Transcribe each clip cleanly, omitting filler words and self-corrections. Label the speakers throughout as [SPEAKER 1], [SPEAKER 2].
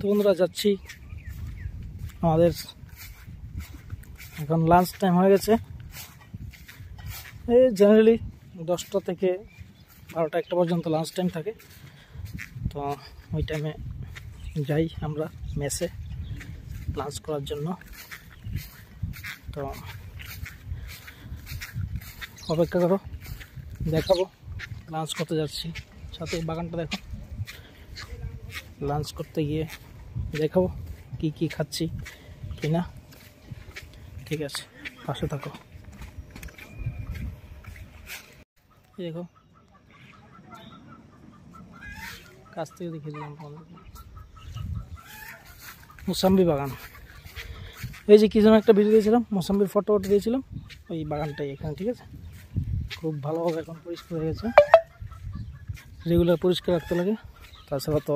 [SPEAKER 1] তো বন্ধুরা যাচ্ছি, আমাদের এখন লাঞ্চ টাইম হয়ে গেছে। এই জেনারেলি 10টা থেকে 12টা 1টা পর্যন্ত লাঞ্চ টাইম থাকে। তো ওই টাইমে যাই আমরা মেসে লাঞ্চ করার জন্য। তো অপেক্ষা করো, দেখাবো লাঞ্চ করতে যাচ্ছি। সাথে বাগানটা দেখো, লাঞ্চ করতে গিয়ে দেখাবো কি কি খাচ্ছি কিনা। ঠিক আছে, পাশে থাকো। দেখো কাছ থেকে দেখে দিলাম মোসাম্বি বাগান। এই যে কি যেন একটা ভিডিও দিয়েছিলাম, মোসাম্বির ফটো দিয়েছিলাম, ওই বাগানটাই এখানে। ঠিক আছে, খুব ভালোভাবে এখন পরিষ্কার হয়ে গেছে। রেগুলার পরিষ্কার রাখতে লাগে, তাছাড়া তো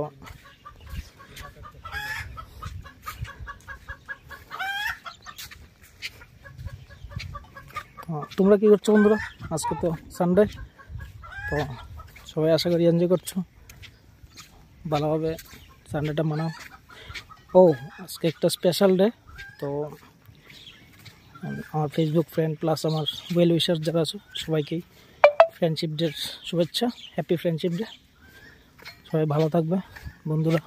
[SPEAKER 1] তোমরা কি করছো বন্ধুরা? আজকে তো সানডে, তো সবাই আশা করি এনজয় করছো, ভালোভাবে সানডেটা মানাও। ও আজকে একটা স্পেশাল ডে, তো আমার ফেসবুক ফ্রেন্ড প্লাস আমার ওয়েল উইশার যারা আছে সবাইকেই ফ্রেন্ডশিপ ডের শুভেচ্ছা, হ্যাপি ফ্রেন্ডশিপ ডে। সবাই ভালো থাকবে বন্ধুরা,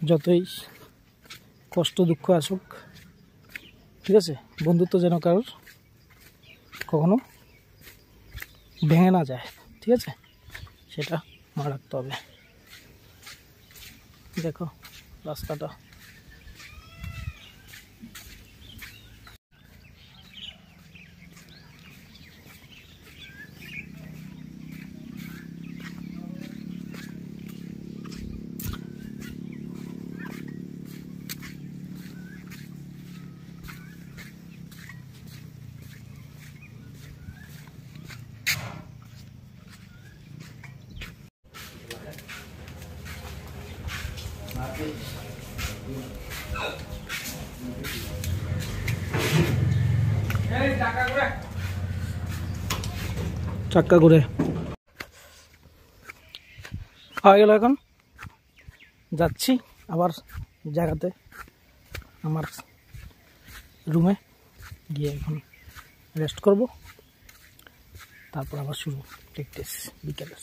[SPEAKER 1] যতই কষ্ট দুঃখ আসুক, ঠিক আছে, বন্ধুত্ব যেন কারোর কখনো ভেঙে না যায়। ঠিক আছে, সেটা মনে রাখতে হবে। দেখো রাস্তাটা, চাক্কা করে হয়ে গেল। এখন যাচ্ছি আবার জায়গাতে, আমার রুমে গিয়ে এখন রেস্ট করব, তারপর আবার শুরু প্র্যাকটিস বিকেলে।